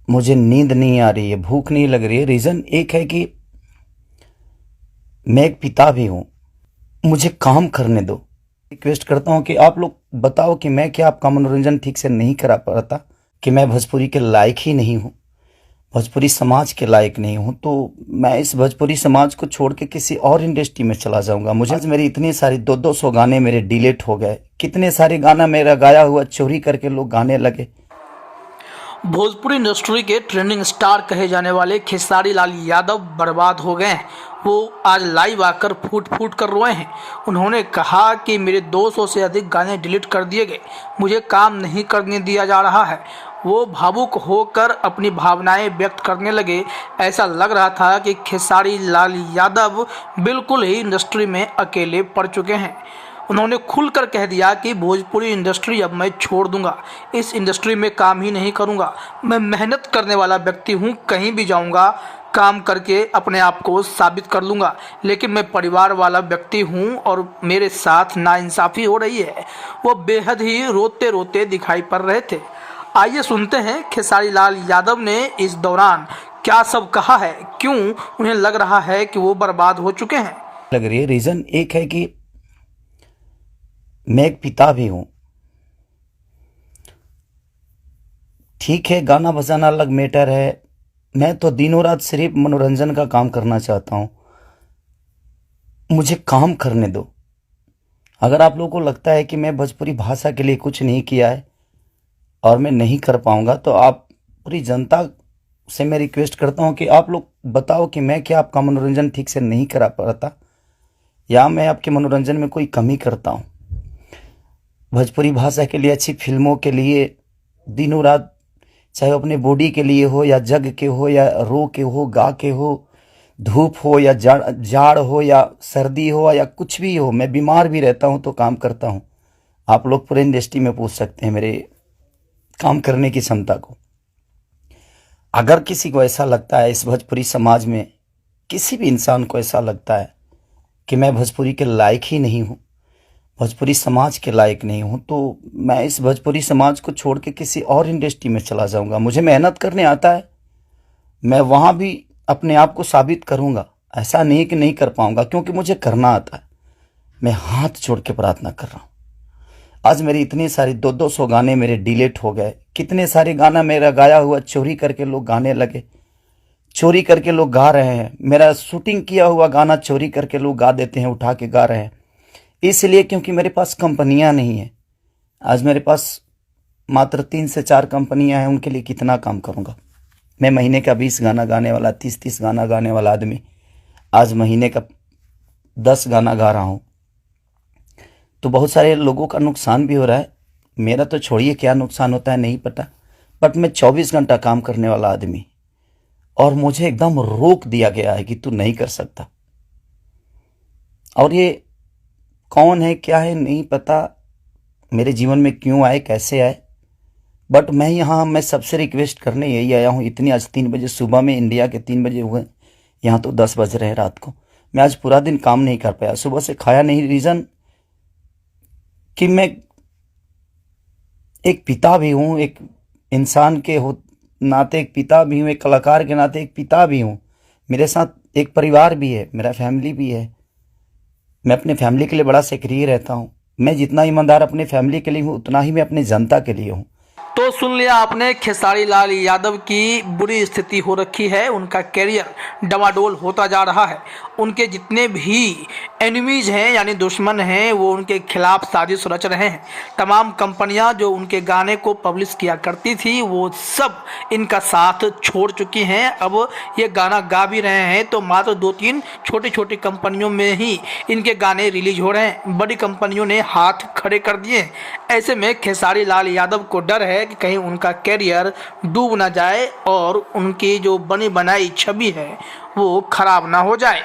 मुझे नींद नहीं आ रही है, भूख नहीं लग रही है। रीज़न एक है कि मैं एक पिता भी हूँ, मुझे काम करने दो। रिक्वेस्ट करता हूँ कि आप लोग बताओ कि मैं क्या आपका मनोरंजन ठीक से नहीं करा पाता, कि मैं भोजपुरी के लायक ही नहीं हूँ, भोजपुरी समाज के लायक नहीं हूँ, तो मैं इस भोजपुरी समाज को छोड़ के किसी और इंडस्ट्री में चला जाऊंगा। मुझे आज मेरी इतनी सारी 200 गाने मेरे डिलीट हो गए, कितने सारे गाना मेरा गाया हुआ चोरी करके लोग गाने लगे। भोजपुरी इंडस्ट्री के ट्रेंडिंग स्टार कहे जाने वाले खेसारी लाल यादव बर्बाद हो गए हैं। वो आज लाइव आकर फूट फूट कर रोए हैं। उन्होंने कहा कि मेरे 200 से अधिक गाने डिलीट कर दिए गए, मुझे काम नहीं करने दिया जा रहा है। वो भावुक होकर अपनी भावनाएं व्यक्त करने लगे। ऐसा लग रहा था कि खेसारी लाल यादव बिल्कुल ही इंडस्ट्री में अकेले पड़ चुके हैं। उन्होंने खुलकर कह दिया कि भोजपुरी इंडस्ट्री अब मैं छोड़ दूंगा, इस इंडस्ट्री में काम ही नहीं करूंगा। मैं मेहनत करने वाला व्यक्ति हूं, कहीं भी जाऊंगा, काम करके अपने आप को साबित कर लूंगा, लेकिन मैं परिवार वाला व्यक्ति हूं और मेरे साथ नाइंसाफ़ी हो रही है। वो बेहद ही रोते रोते दिखाई पड़ रहे थे। आइए सुनते हैं खेसारी लाल यादव ने इस दौरान क्या सब कहा है, क्यों उन्हें लग रहा है कि वो बर्बाद हो चुके हैं। लग रही है। रीज़न एक है कि मैं एक पिता भी हूँ। ठीक है, गाना बजाना अलग मैटर है, मैं तो दिनों रात सिर्फ मनोरंजन का काम करना चाहता हूँ, मुझे काम करने दो। अगर आप लोगों को लगता है कि मैं भोजपुरी भाषा के लिए कुछ नहीं किया है और मैं नहीं कर पाऊंगा, तो आप पूरी जनता से मैं रिक्वेस्ट करता हूँ कि आप लोग बताओ कि मैं क्या आपका मनोरंजन ठीक से नहीं करा पाता, या मैं आपके मनोरंजन में कोई कमी करता हूँ। भोजपुरी भाषा के लिए, अच्छी फिल्मों के लिए दिनों रात, चाहे अपने बॉडी के लिए हो या जग के हो या रो के हो, गा के हो, धूप हो या जाड़ हो या सर्दी हो या कुछ भी हो, मैं बीमार भी रहता हूँ तो काम करता हूँ। आप लोग पूरे इंडस्ट्री में पूछ सकते हैं मेरे काम करने की क्षमता को। अगर किसी को ऐसा लगता है, इस भोजपुरी समाज में किसी भी इंसान को ऐसा लगता है कि मैं भोजपुरी के लायक ही नहीं हूँ, भोजपुरी समाज के लायक नहीं हूँ, तो मैं इस भोजपुरी समाज को छोड़ के किसी और इंडस्ट्री में चला जाऊंगा। मुझे मेहनत करने आता है, मैं वहाँ भी अपने आप को साबित करूंगा। ऐसा नहीं कि नहीं कर पाऊंगा, क्योंकि मुझे करना आता है। मैं हाथ जोड़ के प्रार्थना कर रहा हूँ। आज मेरी इतनी सारी 200 गाने मेरे डिलीट हो गए, कितने सारे गाना मेरा गाया हुआ चोरी करके लोग गाने लगे, चोरी करके लोग गा रहे हैं। मेरा शूटिंग किया हुआ गाना चोरी करके लोग गा देते हैं, उठा के गा रहे हैं। इसलिए क्योंकि मेरे पास कंपनियां नहीं है। आज मेरे पास मात्र 3 से 4 कंपनियां हैं, उनके लिए कितना काम करूंगा। मैं महीने का 20 गाना गाने वाला, 30 गाना गाने वाला आदमी आज महीने का 10 गाना गा रहा हूं, तो बहुत सारे लोगों का नुकसान भी हो रहा है। मेरा तो छोड़िए, क्या नुकसान होता है नहीं पता, बट मैं 24 घंटा काम करने वाला आदमी, और मुझे एकदम रोक दिया गया है कि तू नहीं कर सकता। और ये कौन है, क्या है, नहीं पता, मेरे जीवन में क्यों आए, कैसे आए, बट मैं सबसे रिक्वेस्ट करने यही आया हूँ। इतनी आज 3 बजे सुबह में, इंडिया के 3 बजे हुए, यहाँ तो 10 बज रहे हैं रात को। मैं आज पूरा दिन काम नहीं कर पाया, सुबह से खाया नहीं। रीज़न कि मैं एक पिता भी हूँ, एक इंसान के नाते एक पिता भी हूँ, एक कलाकार के नाते एक पिता भी हूँ। मेरे साथ एक परिवार भी है, मेरा फैमिली भी है। मैं अपने फैमिली के लिए बड़ा सक्रिय रहता हूँ। मैं जितना ईमानदार अपने फैमिली के लिए हूँ, उतना ही मैं अपनी जनता के लिए हूँ। तो सुन लिया आपने, खेसारी लाल यादव की बुरी स्थिति हो रखी है, उनका कैरियर डमाडोल होता जा रहा है। उनके जितने भी एनिमीज हैं यानी दुश्मन हैं, वो उनके खिलाफ साजिश रच रहे हैं। तमाम कंपनियां जो उनके गाने को पब्लिश किया करती थी, वो सब इनका साथ छोड़ चुकी हैं। अब ये गाना गा भी रहे हैं तो मात्र 2-3 छोटी छोटी कंपनियों में ही इनके गाने रिलीज हो रहे हैं। बड़ी कंपनियों ने हाथ खड़े कर दिए। ऐसे में खेसारी लाल यादव को डर है कि कहीं उनका कैरियर डूब ना जाए और उनकी जो बनी बनाई छवि है वो खराब ना हो जाए।